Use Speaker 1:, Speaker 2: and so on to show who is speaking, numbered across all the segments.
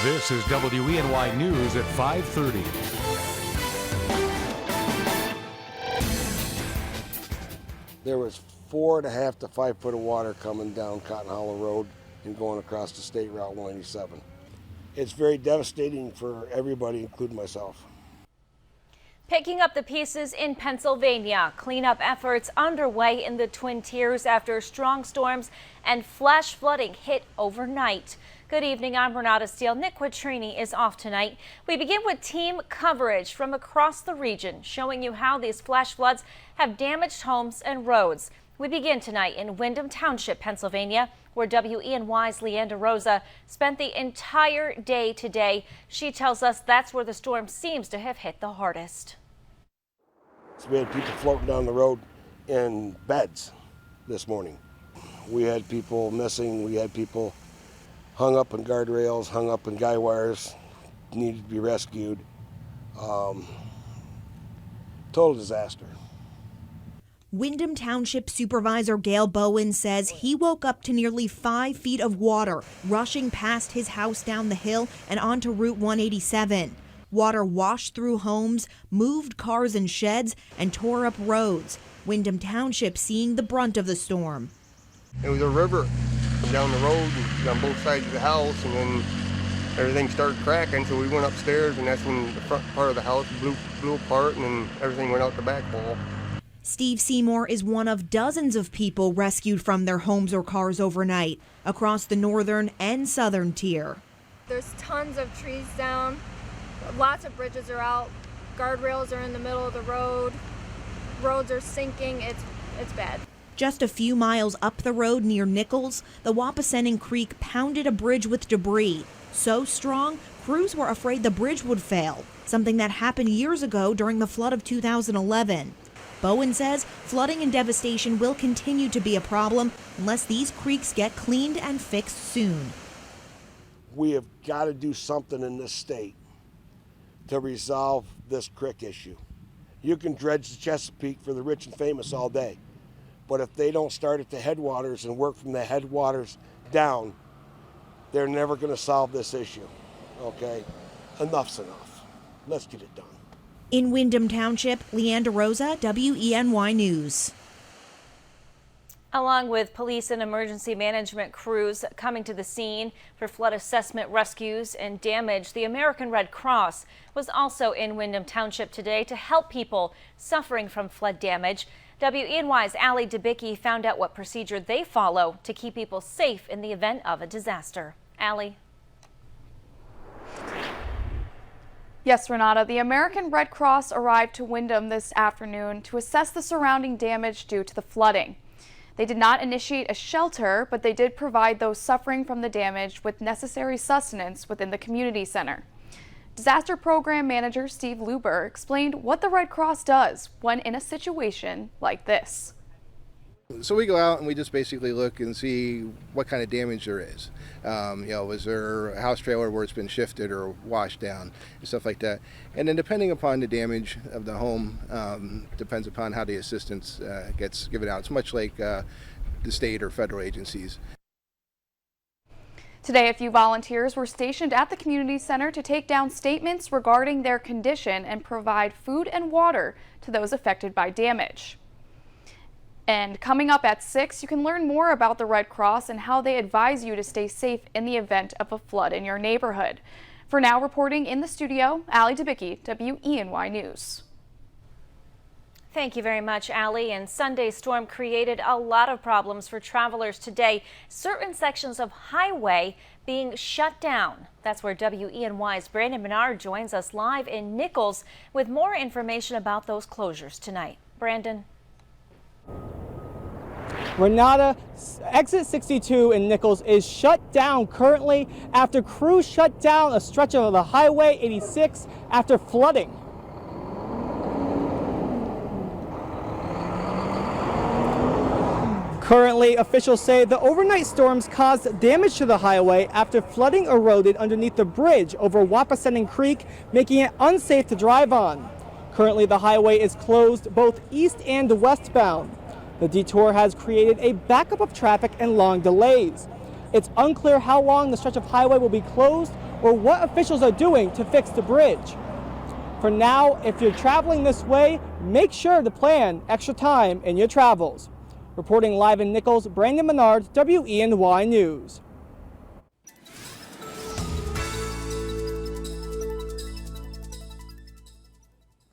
Speaker 1: This is WENY News at 5:30.
Speaker 2: There was 4.5 to 5 foot of water coming down Cotton Hollow Road and going across the State Route 187. It's very devastating for everybody, including myself.
Speaker 3: Picking up the pieces in Pennsylvania. Cleanup efforts underway in the Twin Tiers after strong storms and flash flooding hit overnight. Good evening, I'm Renata Steele. Nick Quattrini is off tonight. We begin with team coverage from across the region, showing you how these flash floods have damaged homes and roads. We begin tonight in Windham Township, Pennsylvania, where WENY's Leanda Rosa spent the entire day today. She tells us that's where the storm seems to have hit the hardest.
Speaker 2: So we had people floating down the road in beds this morning. We had people missing. We had people hung up in guardrails, hung up in guy wires, needed to be rescued. Total disaster.
Speaker 4: Windham Township Supervisor Gail Bowen says he woke up to nearly 5 feet of water rushing past his house down the hill and onto Route 187. Water washed through homes, moved cars and sheds, and tore up roads. Windham Township seeing the brunt of the storm.
Speaker 5: It was a river down the road on both sides of the house, and then everything started cracking, so we went upstairs, and that's when the front part of the house blew apart, and then everything went out the back wall.
Speaker 4: Steve Seymour is one of dozens of people rescued from their homes or cars overnight across the northern and southern tier.
Speaker 6: There's tons of trees down, lots of bridges are out, guardrails are in the middle of the road, roads are sinking, it's bad.
Speaker 4: Just a few miles up the road near Nichols, the Wapasending Creek pounded a bridge with debris. So strong, crews were afraid the bridge would fail, something that happened years ago during the flood of 2011. Bowen says flooding and devastation will continue to be a problem unless these creeks get cleaned and fixed soon.
Speaker 2: We have got to do something in this state to resolve this creek issue. You can dredge the Chesapeake for the rich and famous all day, but if they don't start at the headwaters and work from the headwaters down, they're never going to solve this issue, okay? Enough's enough. Let's get it done.
Speaker 4: In Windham Township, Leanda Rosa, WENY News.
Speaker 3: Along with police and emergency management crews coming to the scene for flood assessment rescues and damage, the American Red Cross was also in Windham Township today to help people suffering from flood damage. WENY's Allie Debicki found out what procedure they follow to keep people safe in the event of a disaster. Allie.
Speaker 7: Yes, Renata, the American Red Cross arrived to Windham this afternoon to assess the surrounding damage due to the flooding. They did not initiate a shelter, but they did provide those suffering from the damage with necessary sustenance within the community center. Disaster Program Manager Steve Luber explained what the Red Cross does when in a situation like this.
Speaker 8: So we go out and we just basically look and see what kind of damage there is. Is there a house trailer where it's been shifted or washed down and stuff like that. And then depending upon the damage of the home, depends upon how the assistance gets given out. It's much like the state or federal agencies.
Speaker 7: Today, a few volunteers were stationed at the community center to take down statements regarding their condition and provide food and water to those affected by damage. And coming up at 6, you can learn more about the Red Cross and how they advise you to stay safe in the event of a flood in your neighborhood. For now, reporting in the studio, Allie Debicki, WENY News.
Speaker 3: Thank you very much, Allie. And Sunday's storm created a lot of problems for travelers today. Certain sections of highway being shut down. That's where WENY's Brandon Menard joins us live in Nichols with more information about those closures tonight. Brandon.
Speaker 9: Renata, exit 62 in Nichols is shut down currently after crews shut down a stretch of the Highway 86 after flooding. Currently, officials say the overnight storms caused damage to the highway after flooding eroded underneath the bridge over Wapasending Creek, making it unsafe to drive on. Currently, the highway is closed both east and westbound. The detour has created a backup of traffic and long delays. It's unclear how long the stretch of highway will be closed or what officials are doing to fix the bridge. For now, if you're traveling this way, make sure to plan extra time in your travels. Reporting live in Nichols, Brandon Menard, WENY News.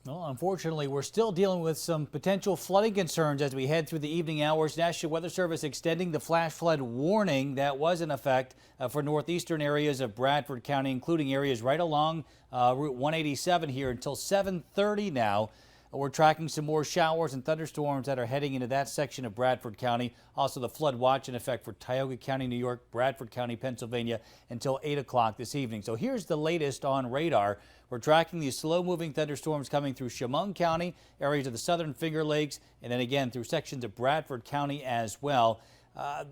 Speaker 10: Well, unfortunately, we're still dealing with some potential flooding concerns as we head through the evening hours. National Weather Service extending the flash flood warning that was in effect for northeastern areas of Bradford County, including areas right along Route 187 here until 7:30 now. We're tracking some more showers and thunderstorms that are heading into that section of Bradford County. Also, the flood watch in effect for Tioga County, New York, Bradford County, Pennsylvania until 8 o'clock this evening. So here's the latest on radar. We're tracking these slow-moving thunderstorms coming through Chemung County, areas of the southern Finger Lakes, and then again through sections of Bradford County as well.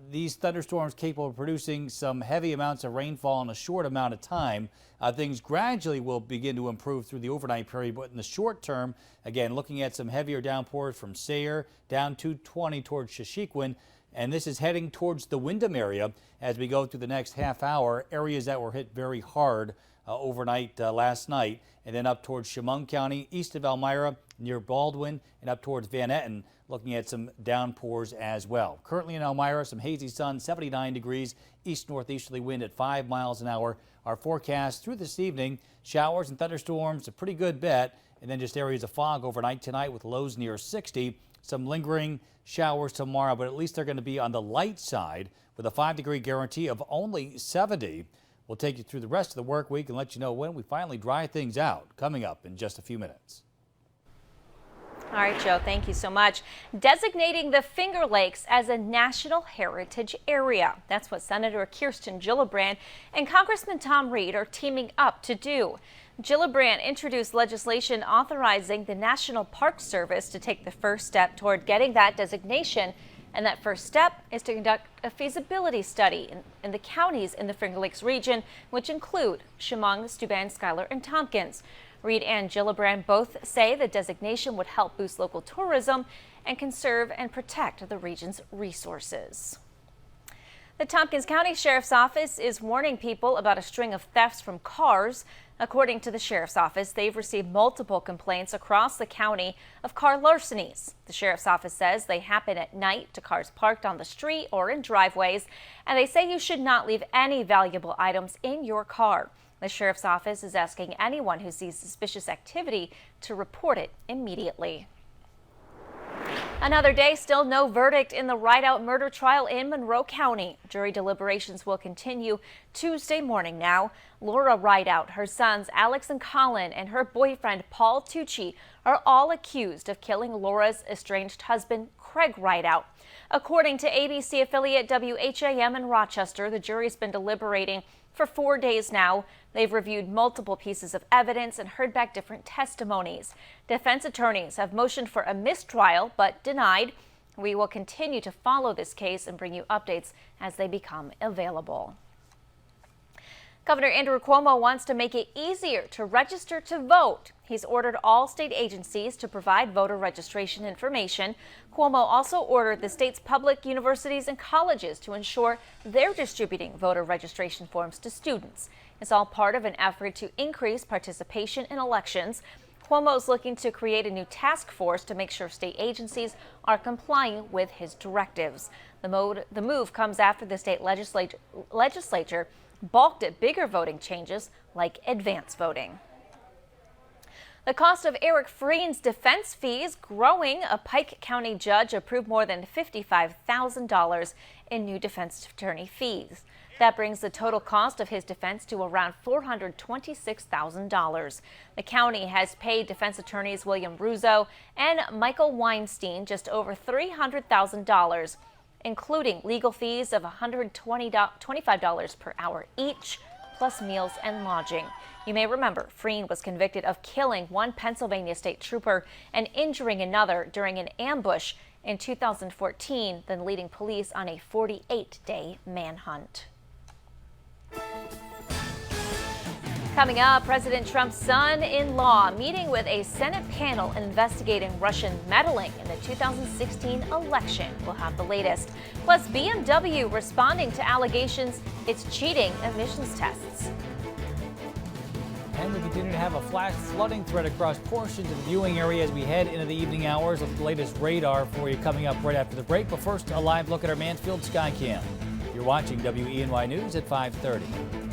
Speaker 10: These thunderstorms capable of producing some heavy amounts of rainfall in a short amount of time. Things gradually will begin to improve through the overnight period, but in the short term, again, looking at some heavier downpours from Sayre down 220 towards Shashequin, and this is heading towards the Windham area as we go through the next half hour. Areas that were hit very hard overnight last night, and then up towards Chemung County, east of Elmira, near Baldwin, and up towards Van Etten, looking at some downpours as well. Currently in Elmira, some hazy sun, 79 degrees, east-northeasterly wind at 5 miles an hour. Our forecast through this evening, showers and thunderstorms, a pretty good bet, and then just areas of fog overnight tonight with lows near 60. Some lingering showers tomorrow, but at least they're going to be on the light side with a 5-degree guarantee of only 70. We'll take you through the rest of the work week and let you know when we finally dry things out, coming up in just a few minutes.
Speaker 3: All right, Joe, thank you so much. Designating the Finger Lakes as a National Heritage Area. That's what Senator Kirsten Gillibrand and Congressman Tom Reed are teaming up to do. Gillibrand introduced legislation authorizing the National Park Service to take the first step toward getting that designation. And that first step is to conduct a feasibility study in the counties in the Finger Lakes region, which include Chemung, Steuben, Schuyler, and Tompkins. Reed and Gillibrand both say the designation would help boost local tourism and conserve and protect the region's resources. The Tompkins County Sheriff's Office is warning people about a string of thefts from cars. According to the Sheriff's Office, they've received multiple complaints across the county of car larcenies. The Sheriff's Office says they happen at night to cars parked on the street or in driveways, and they say you should not leave any valuable items in your car. The Sheriff's Office is asking anyone who sees suspicious activity to report it immediately. Another day, still no verdict in the Rideout murder trial in Monroe County. Jury deliberations will continue Tuesday morning now. Laura Rideout, her sons Alex and Colin, and her boyfriend Paul Tucci are all accused of killing Laura's estranged husband, Craig Rideout. According to ABC affiliate WHAM in Rochester, the jury's been deliberating for 4 days now. They've reviewed multiple pieces of evidence and heard back different testimonies. Defense attorneys have motioned for a mistrial but denied. We will continue to follow this case and bring you updates as they become available. Governor Andrew Cuomo wants to make it easier to register to vote. He's ordered all state agencies to provide voter registration information. Cuomo also ordered the state's public universities and colleges to ensure they're distributing voter registration forms to students. It's all part of an effort to increase participation in elections. Cuomo's looking to create a new task force to make sure state agencies are complying with his directives. The move comes after the state legislature balked at bigger voting changes like advance voting. The cost of Eric Freen's defense fees growing. A Pike County judge approved more than $55,000 in new defense attorney fees. That brings the total cost of his defense to around $426,000. The county has paid defense attorneys William Russo and Michael Weinstein just over $300,000, including legal fees of $125 per hour each, plus meals and lodging. You may remember Freen was convicted of killing one Pennsylvania state trooper and injuring another during an ambush in 2014, then leading police on a 48-day manhunt. Coming up, President Trump's son-in-law meeting with a Senate panel investigating Russian meddling in the 2016 election. We'll have the latest. Plus, BMW responding to allegations it's cheating emissions tests.
Speaker 10: And we continue to have a flash flooding threat across portions of the viewing area as we head into the evening hours. Look at the latest radar for you coming up right after the break. But first, a live look at our Mansfield Skycam. You're watching WENY News at 5:30.